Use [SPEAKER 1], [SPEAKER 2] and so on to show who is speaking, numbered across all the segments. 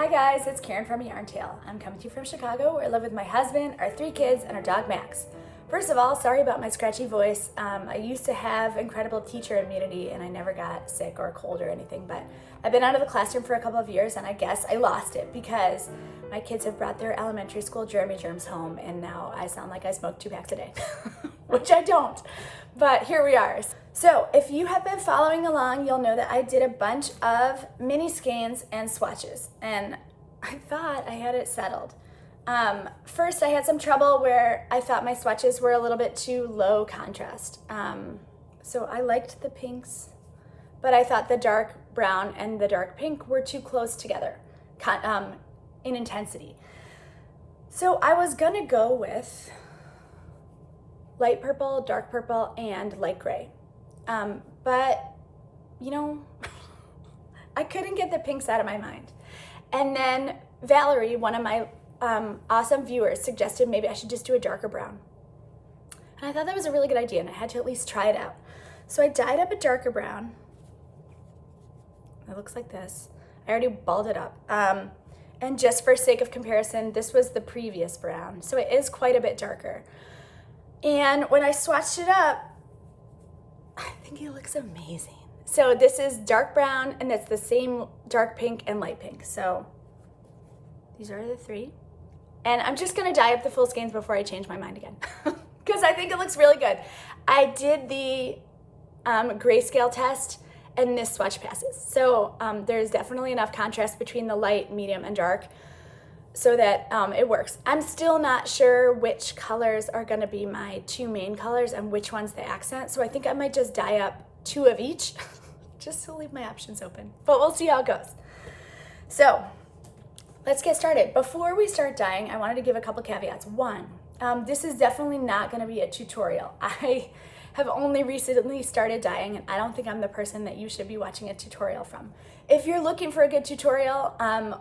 [SPEAKER 1] Hi guys, it's Karen from Yarn Tale. I'm coming to you from Chicago, where I live with my husband, our 3 kids, and our dog Max. First of all, sorry about my scratchy voice. I used to have incredible teacher immunity and I never got sick or cold or anything, but I've been out of the classroom for a couple of years and I guess I lost it because my kids have brought their elementary school germs home and now I sound like I smoke 2 packs a day, which I don't, but here we are. So if you have been following along, you'll know that I did a bunch of mini skeins and swatches and I thought I had it settled. First, I had some trouble where I thought my swatches were a little bit too low contrast. So I liked the pinks, but I thought the dark brown and the dark pink were too close together in intensity. So I was gonna go with light purple, dark purple, and light gray. But, you know, I couldn't get the pinks out of my mind. And then Valerie, one of my awesome viewers, suggested maybe I should just do a darker brown. And I thought that was a really good idea and I had to at least try it out. So I dyed up a darker brown. It looks like this. I already balled it up. And just for sake of comparison, this was the previous brown. So it is quite a bit darker. And when I swatched it up, I think it looks amazing. So this is dark brown and it's the same dark pink and light pink. So these are the 3. And I'm just gonna dye up the full skeins before I change my mind again because I think it looks really good. I did the grayscale test and this swatch passes. So there's definitely enough contrast between the light, medium, and dark so that it works. I'm still not sure which colors are gonna be my 2 main colors and which one's the accent. So I think I might just dye up 2 of each just to leave my options open, but we'll see how it goes. So let's get started. Before we start dyeing, I wanted to give a couple caveats. One, this is definitely not gonna be a tutorial. I have only recently started dyeing and I don't think I'm the person that you should be watching a tutorial from. If you're looking for a good tutorial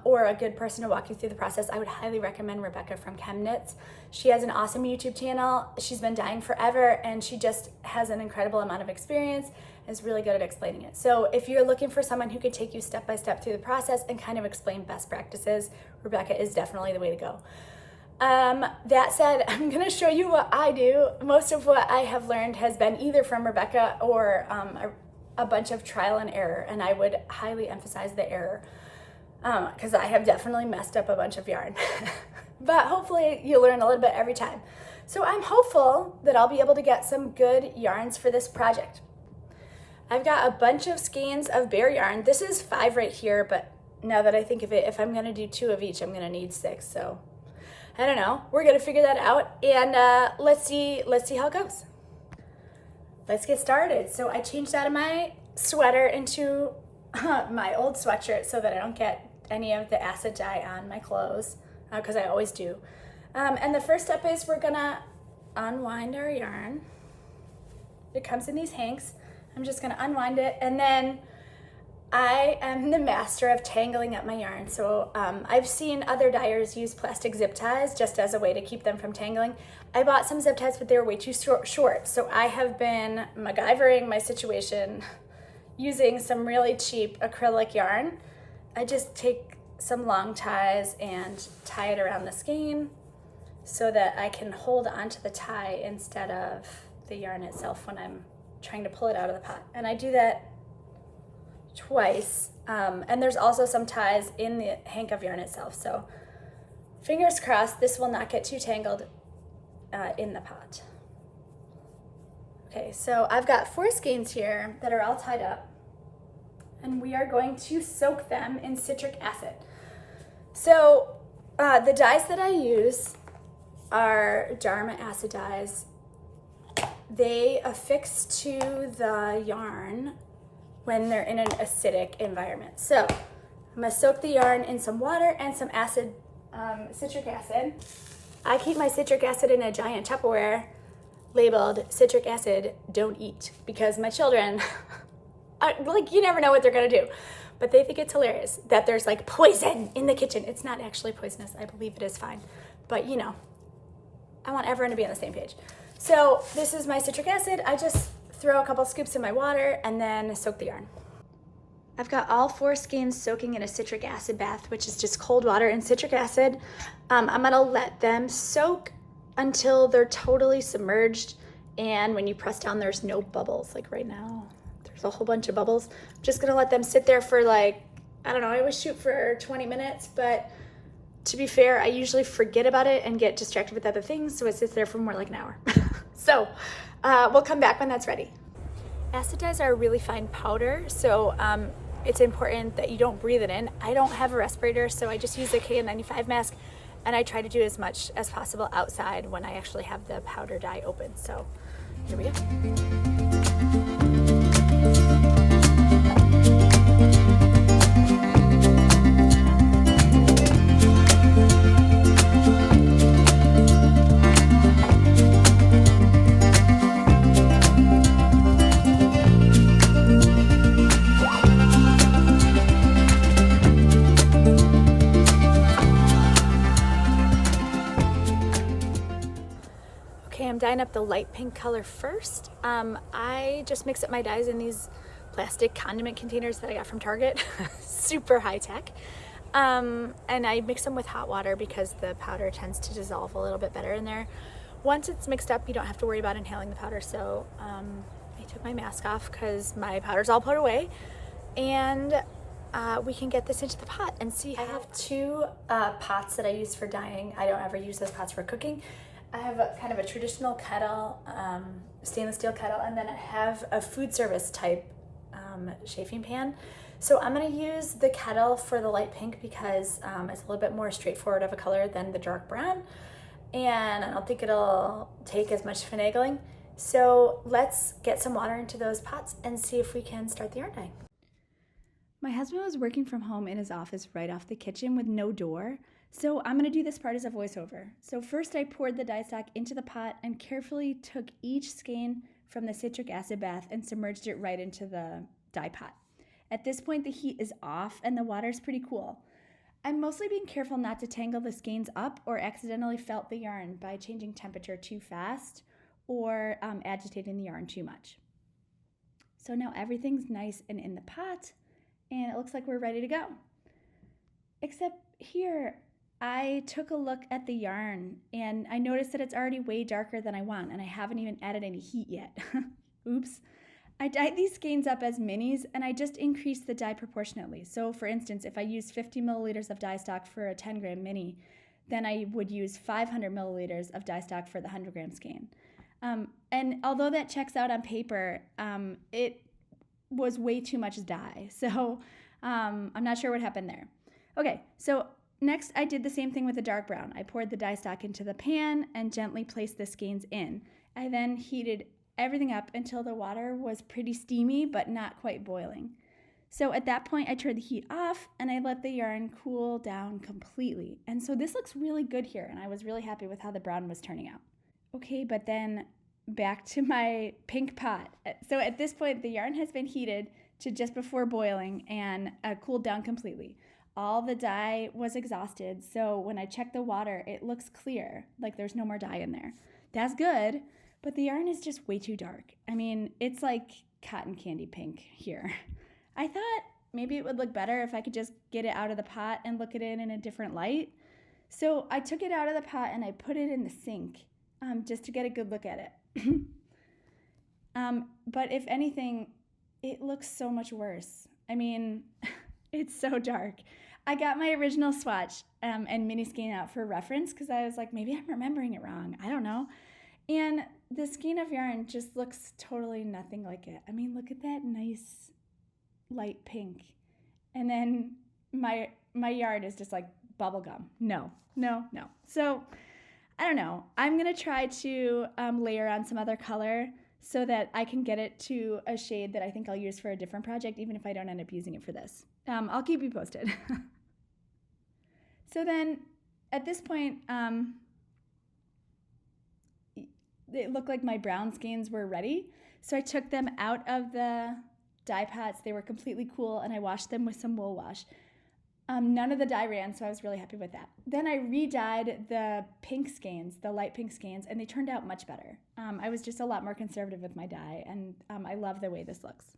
[SPEAKER 1] or a good person to walk you through the process, I would highly recommend Rebecca from Chem Knits. She has an awesome YouTube channel. She's been dyeing forever and she just has an incredible amount of experience and is really good at explaining it. So if you're looking for someone who could take you step by step through the process and kind of explain best practices, Rebecca is definitely the way to go. That said, I'm gonna show you what I do. Most of what I have learned has been either from Rebecca or a bunch of trial and error, and I would highly emphasize the error because I have definitely messed up a bunch of yarn. But hopefully you learn a little bit every time. So I'm hopeful that I'll be able to get some good yarns for this project. I've got a bunch of skeins of bare yarn. This is 5 right here, but now that I think of it, if I'm gonna do 2 of each, I'm gonna need 6, so I don't know. We're gonna figure that out, and let's see how it goes. Let's get started. So I changed out of my sweater into my old sweatshirt so that I don't get any of the acid dye on my clothes, because I always do. And the first step is we're gonna unwind our yarn. It comes in these hanks. I'm just gonna unwind it, and then I am the master of tangling up my yarn. So I've seen other dyers use plastic zip ties just as a way to keep them from tangling. I bought some zip ties, but they were way too short. So I have been MacGyvering my situation using some really cheap acrylic yarn. I just take some long ties and tie it around the skein so that I can hold onto the tie instead of the yarn itself when I'm trying to pull it out of the pot. And I do that twice, and there's also some ties in the hank of yarn itself, so fingers crossed this will not get too tangled in the pot. Okay, so I've got 4 skeins here that are all tied up and we are going to soak them in citric acid. So the dyes that I use are Dharma acid dyes. They affix to the yarn when they're in an acidic environment. So I'm gonna soak the yarn in some water and some acid, citric acid. I keep my citric acid in a giant Tupperware labeled citric acid don't eat because my children, like, you never know what they're gonna do, but they think it's hilarious that there's like poison in the kitchen. It's not actually poisonous. I believe it is fine, but you know, I want everyone to be on the same page. So this is my citric acid. I just throw a couple scoops in my water and then soak the yarn. I've got all 4 skeins soaking in a citric acid bath, which is just cold water and citric acid. I'm gonna let them soak until they're totally submerged, and when you press down, there's no bubbles. Like right now, there's a whole bunch of bubbles. I'm just gonna let them sit there for like, I don't know, I always shoot for 20 minutes, but to be fair, I usually forget about it and get distracted with other things, so it sits there for more like an hour. So we'll come back when that's ready. Acid dyes are a really fine powder, so it's important that you don't breathe it in. I don't have a respirator, so I just use the KN95 mask, and I try to do as much as possible outside when I actually have the powder dye open. So here we go. Okay, I'm dyeing up the light pink color first. I just mix up my dyes in these plastic condiment containers that I got from Target. Super high tech. And I mix them with hot water because the powder tends to dissolve a little bit better in there. Once it's mixed up, you don't have to worry about inhaling the powder. So I took my mask off because my powder's all put away. And we can get this into the pot and see. I have 2 pots that I use for dyeing. I don't ever use those pots for cooking. I have kind of a traditional kettle, stainless steel kettle, and then I have a food service type chafing pan. So I'm going to use the kettle for the light pink because it's a little bit more straightforward of a color than the dark brown, and I don't think it'll take as much finagling. So let's get some water into those pots and see if we can start the yarn dyeing. My husband was working from home in his office right off the kitchen with no door. So I'm gonna do this part as a voiceover. So first I poured the dye stock into the pot and carefully took each skein from the citric acid bath and submerged it right into the dye pot. At this point the heat is off and the water's pretty cool. I'm mostly being careful not to tangle the skeins up or accidentally felt the yarn by changing temperature too fast or agitating the yarn too much. So now everything's nice and in the pot and it looks like we're ready to go. Except here, I took a look at the yarn and I noticed that it's already way darker than I want and I haven't even added any heat yet. Oops. I dyed these skeins up as minis and I just increased the dye proportionately. So for instance, if I use 50 milliliters of dye stock for a 10 gram mini, then I would use 500 milliliters of dye stock for the 100 gram skein. And although that checks out on paper, it was way too much dye. So I'm not sure what happened there. Okay, so next, I did the same thing with the dark brown. I poured the dye stock into the pan and gently placed the skeins in. I then heated everything up until the water was pretty steamy, but not quite boiling. So at that point, I turned the heat off and I let the yarn cool down completely. And so this looks really good here, and I was really happy with how the brown was turning out. Okay, but then back to my pink pot. So at this point, the yarn has been heated to just before boiling and cooled down completely. All the dye was exhausted, so when I check the water, it looks clear, like there's no more dye in there. That's good, but the yarn is just way too dark. I mean, it's like cotton candy pink here. I thought maybe it would look better if I could just get it out of the pot and look at it in a different light. So I took it out of the pot and I put it in the sink just to get a good look at it. But if anything, it looks so much worse. I mean, it's so dark. I got my original swatch and mini skein out for reference because I was like, maybe I'm remembering it wrong. I don't know. And the skein of yarn just looks totally nothing like it. I mean, look at that nice light pink. And then my yarn is just like bubble gum. No. So I don't know. I'm going to try to layer on some other color so that I can get it to a shade that I think I'll use for a different project, even if I don't end up using it for this. I'll keep you posted. So then at this point, it looked like my brown skeins were ready. So I took them out of the dye pots. They were completely cool, and I washed them with some wool wash. None of the dye ran, so I was really happy with that. Then I re-dyed the pink skeins, the light pink skeins, and they turned out much better. I was just a lot more conservative with my dye, and I love the way this looks.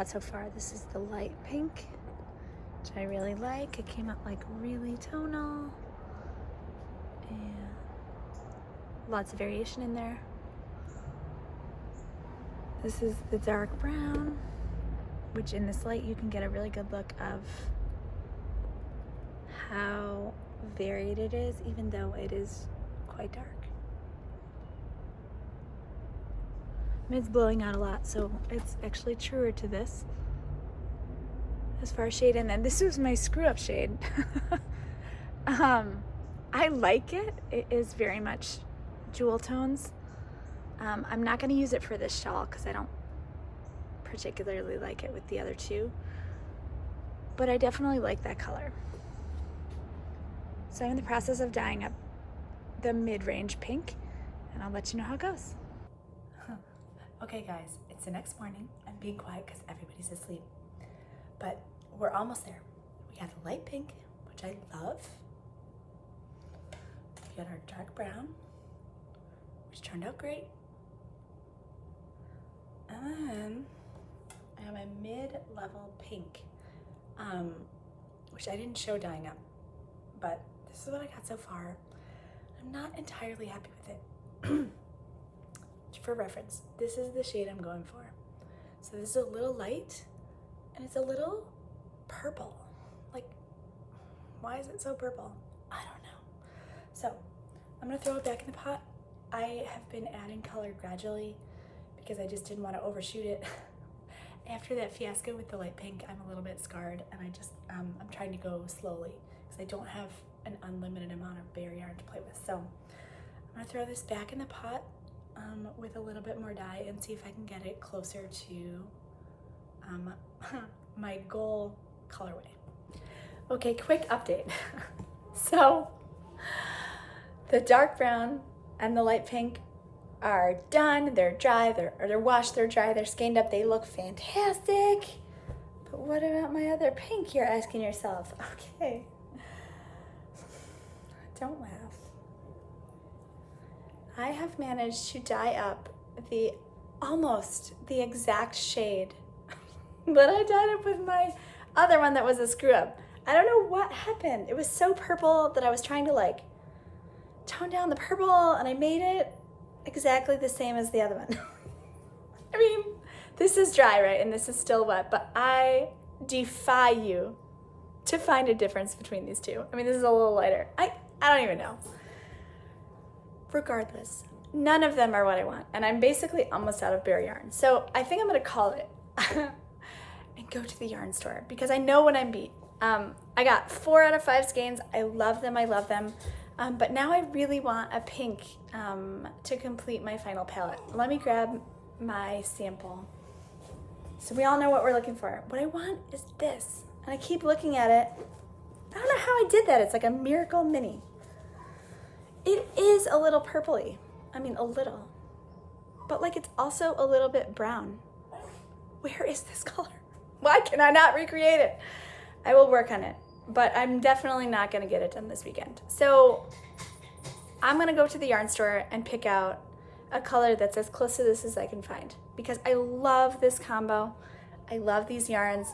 [SPEAKER 1] got so far. This is the light pink, which I really like. It came out like really tonal and lots of variation in there. This is the dark brown, which in this light you can get a really good look of how varied it is, even though it is quite dark. It's blowing out a lot, so it's actually truer to this as far as shade. And then this was my screw up shade. I like it. It is very much jewel tones. I'm not going to use it for this shawl because I don't particularly like it with the other two, but I definitely like that color. So I'm in the process of dyeing up the mid-range pink, and I'll let you know how it goes. Okay guys, it's the next morning. I'm being quiet because everybody's asleep, but we're almost there. We got the light pink, which I love. We got our dark brown, which turned out great. And then I have my mid-level pink, which I didn't show dyeing up, but this is what I got so far. I'm not entirely happy with it. For reference, this is the shade I'm going for. So this is a little light, and it's a little purple. Like, why is it so purple? I don't know. So I'm gonna throw it back in the pot. I have been adding color gradually because I just didn't want to overshoot it. After that fiasco with the light pink, I'm a little bit scarred, and I just, I'm trying to go slowly because I don't have an unlimited amount of bare yarn to play with. So I'm gonna throw this back in the pot with a little bit more dye and see if I can get it closer to my goal colorway. Okay, quick update. So the dark brown and the light pink are done. They're dry, they're washed, they're dry, they're skeined up. They look fantastic. But what about my other pink, you're asking yourself? Okay. Don't laugh. I have managed to dye up almost the exact shade that I dyed up with my other one that was a screw up. I don't know what happened. It was so purple that I was trying to like tone down the purple, and I made it exactly the same as the other one. I mean, this is dry, right? And this is still wet, but I defy you to find a difference between these two. I mean, this is a little lighter. I don't even know. Regardless, none of them are what I want, and I'm basically almost out of bare yarn. So I think I'm gonna call it and go to the yarn store because I know when I'm beat. I got 4 out of 5 skeins. I love them, I love them. But now I really want a pink to complete my final palette. Let me grab my sample. So we all know what we're looking for. What I want is this, and I keep looking at it. I don't know how I did that. It's like a miracle mini. It is a little purpley. I mean, a little. But like it's also a little bit brown. Where is this color? Why can I not recreate it? I will work on it, but I'm definitely not gonna get it done this weekend. So I'm gonna go to the yarn store and pick out a color that's as close to this as I can find because I love this combo. I love these yarns.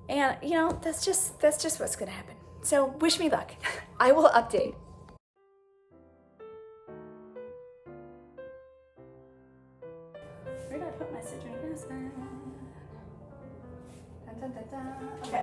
[SPEAKER 1] And you know, that's just what's gonna happen. So wish me luck. I will update. Where did I put my citrus? Okay.